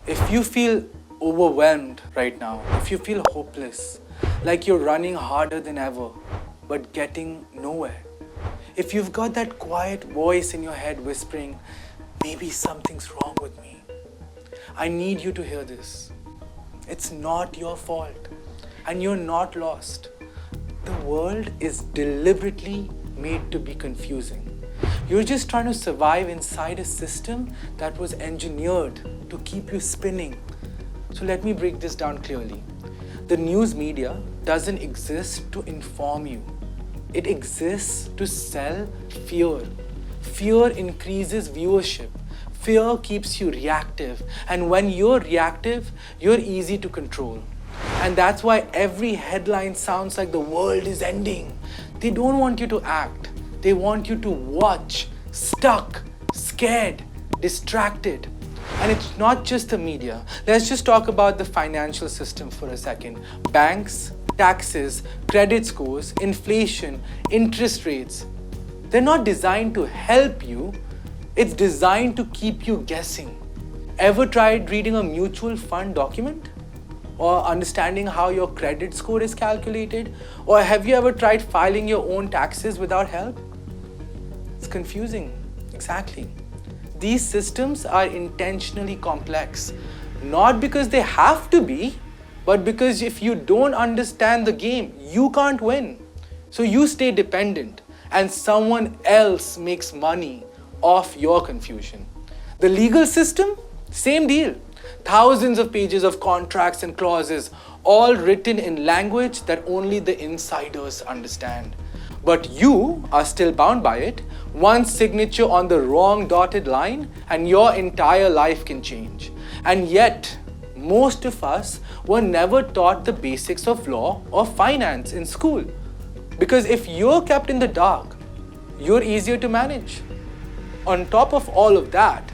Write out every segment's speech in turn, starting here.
If you feel overwhelmed right now, if you feel hopeless, like you're running harder than ever, but getting nowhere, if you've got that quiet voice in your head whispering, maybe something's wrong with me, I need you to hear this. It's not your fault, and you're not lost. The world is deliberately made to be confusing. You're just trying to survive inside a system that was engineered to keep you spinning. So let me break this down clearly. The news media doesn't exist to inform you. It exists to sell fear. Fear increases viewership. Fear keeps you reactive. And when you're reactive, you're easy to control. And that's why every headline sounds like the world is ending. They don't want you to act. They want you to watch, stuck, scared, distracted. And it's not just the media. Let's just talk about the financial system for a second. Banks, taxes, credit scores, inflation, interest rates. They're not designed to help you. It's designed to keep you guessing. Ever tried reading a mutual fund document? Or understanding how your credit score is calculated? Or have you ever tried filing your own taxes without help? It's confusing. Exactly. These systems are intentionally complex, not because they have to be, but because if you don't understand the game, you can't win. So you stay dependent and someone else makes money off your confusion. The legal system, same deal. Thousands of pages of contracts and clauses, all written in language that only the insiders understand. But you are still bound by it. One signature on the wrong dotted line and your entire life can change. And yet, most of us were never taught the basics of law or finance in school. Because if you're kept in the dark, you're easier to manage. On top of all of that,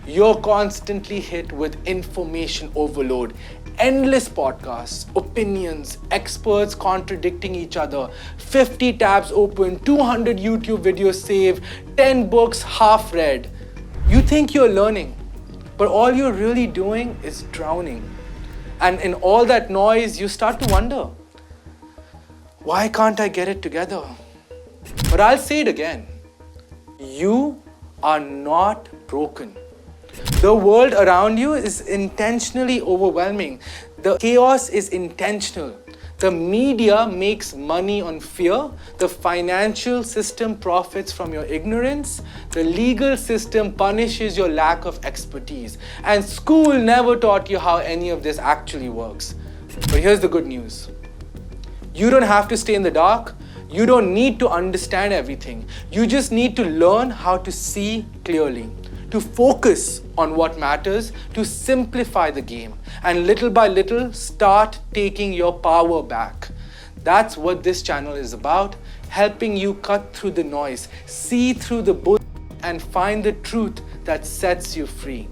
you're constantly hit with information overload. Endless podcasts, opinions, experts contradicting each other, 50 tabs open, 200 YouTube videos saved, 10 books half read. You think you're learning, but all you're really doing is drowning. And in all that noise, you start to wonder, why can't I get it together? But I'll say it again. You are not broken. The world around you is intentionally overwhelming. The chaos is intentional. The media makes money on fear. The financial system profits from your ignorance. The legal system punishes your lack of expertise. And school never taught you how any of this actually works. But here's the good news. You don't have to stay in the dark. You don't need to understand everything. You just need to learn how to see clearly, to focus on what matters, to simplify the game, and little by little start taking your power back. That's what this channel is about, helping you cut through the noise, see through the bull, and find the truth that sets you free.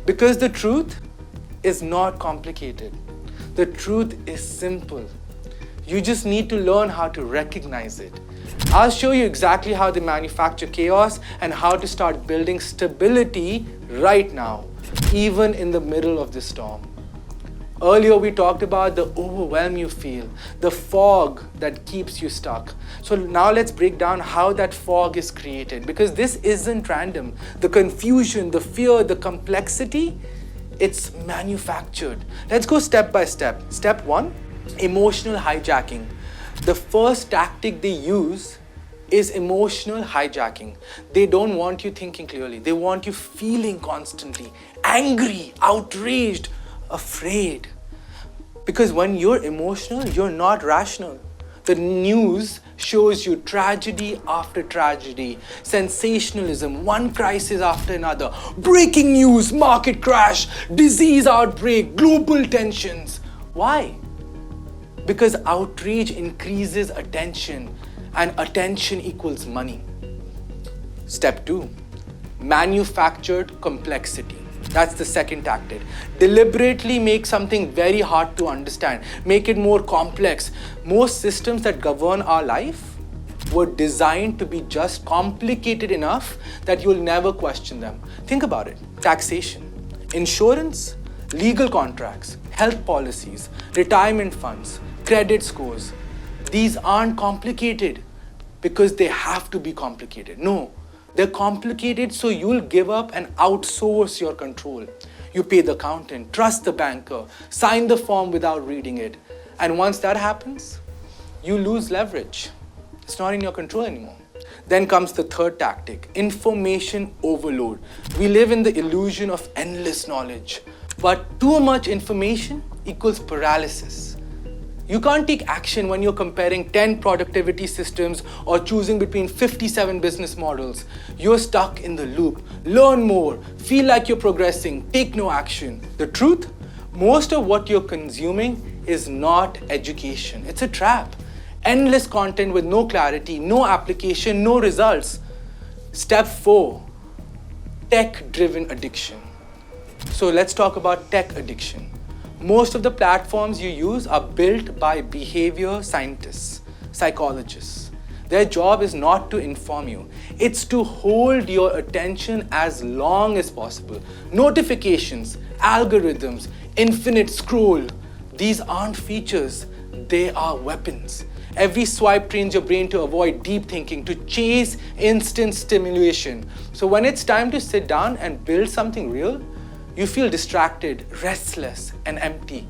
Because the truth is not complicated. The truth is simple. You just need to learn how to recognize it. I'll show you exactly how they manufacture chaos and how to start building stability right now, even in the middle of the storm. Earlier we talked about the overwhelm you feel, the fog that keeps you stuck. So now let's break down how that fog is created, because this isn't random. The confusion, the fear, the complexity, it's manufactured. Let's go step by step. Step 1, emotional hijacking. The first tactic they use is emotional hijacking. They don't want you thinking clearly. They want you feeling constantly, angry, outraged, afraid. Because when you're emotional, you're not rational. The news shows you tragedy after tragedy, sensationalism, one crisis after another, breaking news, market crash, disease outbreak, global tensions. Why? Because outrage increases attention, and attention equals money. Step 2, manufactured complexity. That's the second tactic. Deliberately make something very hard to understand. Make it more complex. Most systems that govern our life were designed to be just complicated enough that you'll never question them. Think about it. Taxation, insurance, legal contracts, health policies, retirement funds, credit scores. These aren't complicated because they have to be complicated. No, they're complicated so you'll give up and outsource your control. You pay the accountant, trust the banker, sign the form without reading it. And once that happens, you lose leverage. It's not in your control anymore. Then comes the third tactic, information overload. We live in the illusion of endless knowledge, but too much information equals paralysis. You can't take action when you're comparing 10 productivity systems or choosing between 57 business models. You're stuck in the loop. Learn more, feel like you're progressing, take no action. The truth? Most of what you're consuming is not education. It's a trap. Endless content with no clarity, no application, no results. Step 4, tech-driven addiction. So let's talk about tech addiction. Most of the platforms you use are built by behavior scientists, psychologists. Their job is not to inform you. It's to hold your attention as long as possible. Notifications, algorithms, infinite scroll. These aren't features, they are weapons. Every swipe trains your brain to avoid deep thinking, to chase instant stimulation. So when it's time to sit down and build something real, you feel distracted, restless, and empty.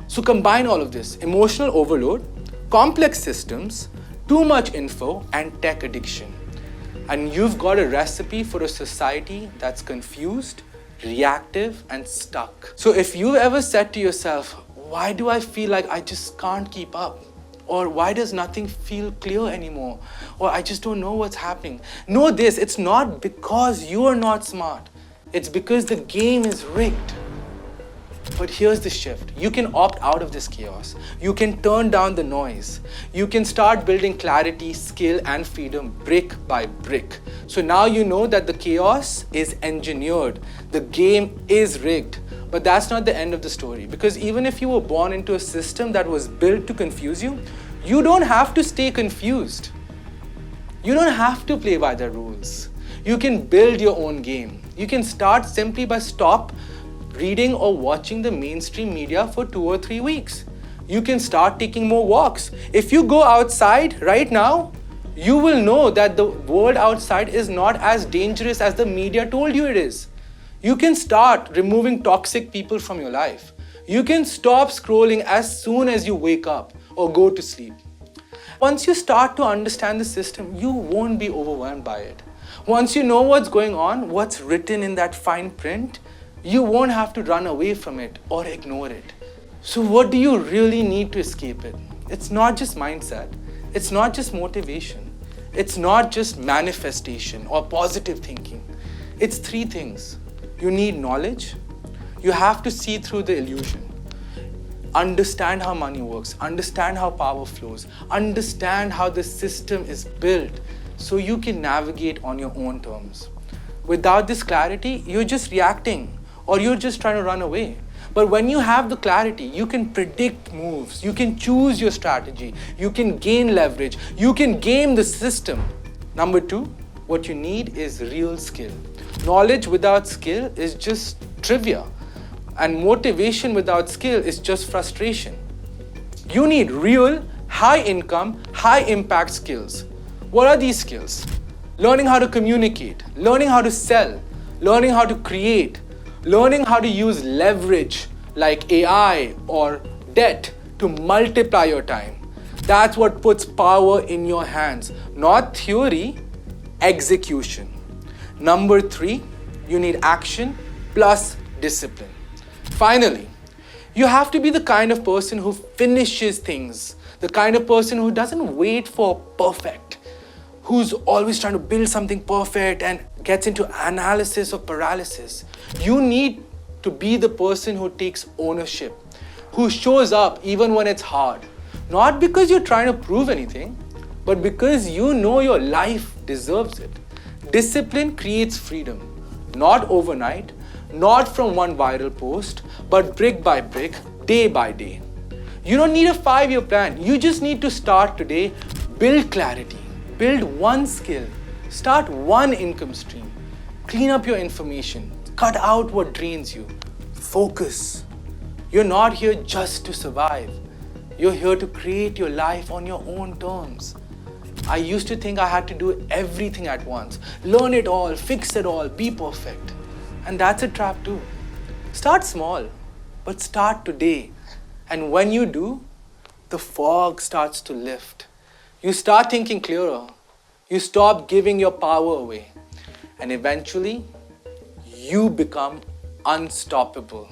So combine all of this: emotional overload, complex systems, too much info, and tech addiction. And you've got a recipe for a society that's confused, reactive, and stuck. So if you've ever said to yourself, why do I feel like I just can't keep up? Or why does nothing feel clear anymore? Or I just don't know what's happening. Know this, it's not because you are not smart. It's because the game is rigged. But here's the shift. You can opt out of this chaos. You can turn down the noise. You can start building clarity, skill, and freedom brick by brick. So now you know that the chaos is engineered. The game is rigged. But that's not the end of the story, because even if you were born into a system that was built to confuse you, you don't have to stay confused. You don't have to play by the rules. You can build your own game. You can start simply by stop reading or watching the mainstream media for 2 or 3 weeks. You can start taking more walks. If you go outside right now, you will know that the world outside is not as dangerous as the media told you it is. You can start removing toxic people from your life. You can stop scrolling as soon as you wake up or go to sleep. Once you start to understand the system, you won't be overwhelmed by it. Once you know what's going on, what's written in that fine print, you won't have to run away from it or ignore it. So what do you really need to escape it? It's not just mindset. It's not just motivation. It's not just manifestation or positive thinking. It's 3 things. You need knowledge. You have to see through the illusion. Understand how money works. Understand how power flows. Understand how the system is built so you can navigate on your own terms. Without this clarity, you're just reacting or you're just trying to run away. But when you have the clarity, you can predict moves. You can choose your strategy. You can gain leverage. You can game the system. Number 2, what you need is real skill. Knowledge without skill is just trivia, and motivation without skill is just frustration. You need real, high income, high impact skills. What are these skills? Learning how to communicate, learning how to sell, learning how to create, learning how to use leverage like AI or debt to multiply your time. That's what puts power in your hands, not theory, execution. Number 3, you need action plus discipline. Finally, you have to be the kind of person who finishes things, the kind of person who doesn't wait for perfect, who's always trying to build something perfect and gets into analysis or paralysis. You need to be the person who takes ownership, who shows up even when it's hard. Not because you're trying to prove anything, but because you know your life deserves it. Discipline creates freedom, not overnight, not from one viral post, but brick by brick, day by day. You don't need a 5-year plan. You just need to start today, build clarity, build one skill, start one income stream, clean up your information, cut out what drains you, focus. You're not here just to survive. You're here to create your life on your own terms. I used to think I had to do everything at once, learn it all, fix it all, be perfect. And that's a trap too. Start small, but start today. And when you do, the fog starts to lift. You start thinking clearer. You stop giving your power away. And eventually, you become unstoppable.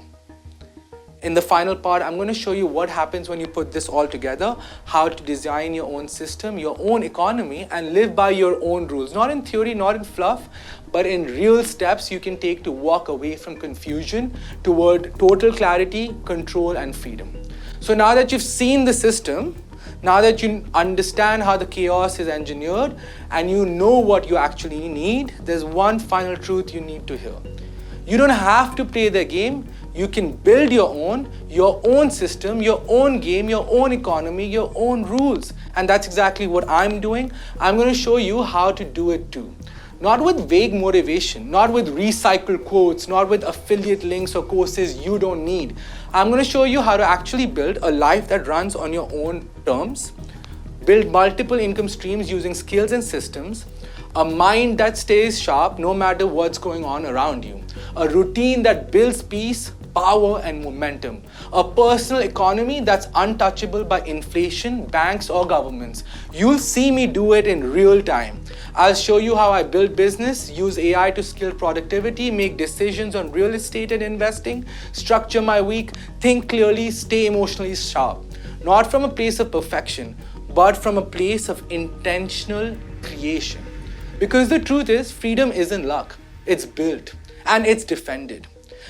In the final part, I'm going to show you what happens when you put this all together, how to design your own system, your own economy, and live by your own rules. Not in theory, not in fluff, but in real steps you can take to walk away from confusion toward total clarity, control, and freedom. So now that you've seen the system, now that you understand how the chaos is engineered, and you know what you actually need, there's one final truth you need to hear. You don't have to play the game. You can build your own system, your own game, your own economy, your own rules. And that's exactly what I'm doing. I'm going to show you how to do it too. Not with vague motivation, not with recycled quotes, not with affiliate links or courses you don't need. I'm going to show you how to actually build a life that runs on your own terms, build multiple income streams using skills and systems, a mind that stays sharp no matter what's going on around you, a routine that builds peace, power, and momentum, a personal economy that's untouchable by inflation, banks, or governments. You'll see me do it in real time. I'll show you how I build business, use AI to scale productivity, make decisions on real estate and investing, structure my week, think clearly, stay emotionally sharp. Not from a place of perfection, but from a place of intentional creation. Because the truth is, freedom isn't luck. It's built and it's defended.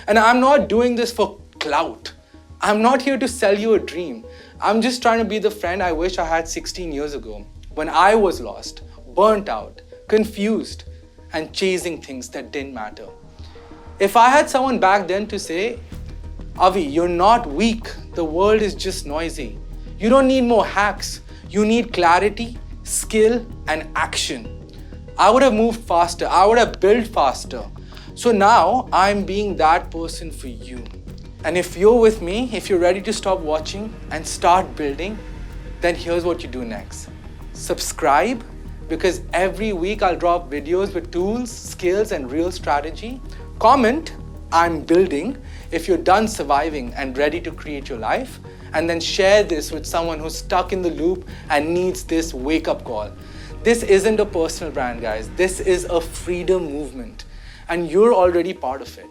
And I'm not doing this for clout. I'm not here to sell you a dream. I'm just trying to be the friend I wish I had 16 years ago, when I was lost, burnt out, confused, and chasing things that didn't matter. If I had someone back then to say, Avi, you're not weak. The world is just noisy. You don't need more hacks. You need clarity, skill, and action. I would have moved faster. I would have built faster. So now I'm being that person for you. And if you're with me, if you're ready to stop watching and start building, then here's what you do next. Subscribe, because every week I'll drop videos with tools, skills, and real strategy. Comment, I'm building, if you're done surviving and ready to create your life. And then share this with someone who's stuck in the loop and needs this wake-up call. This isn't a personal brand, guys. This is a freedom movement. And you're already part of it.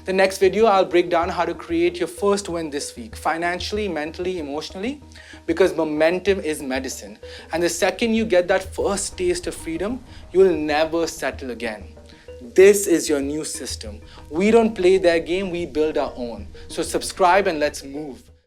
The next video, I'll break down how to create your first win this week, financially, mentally, emotionally, because momentum is medicine. And the second you get that first taste of freedom, you'll never settle again. This is your new system. We don't play their game, we build our own. So subscribe and let's move.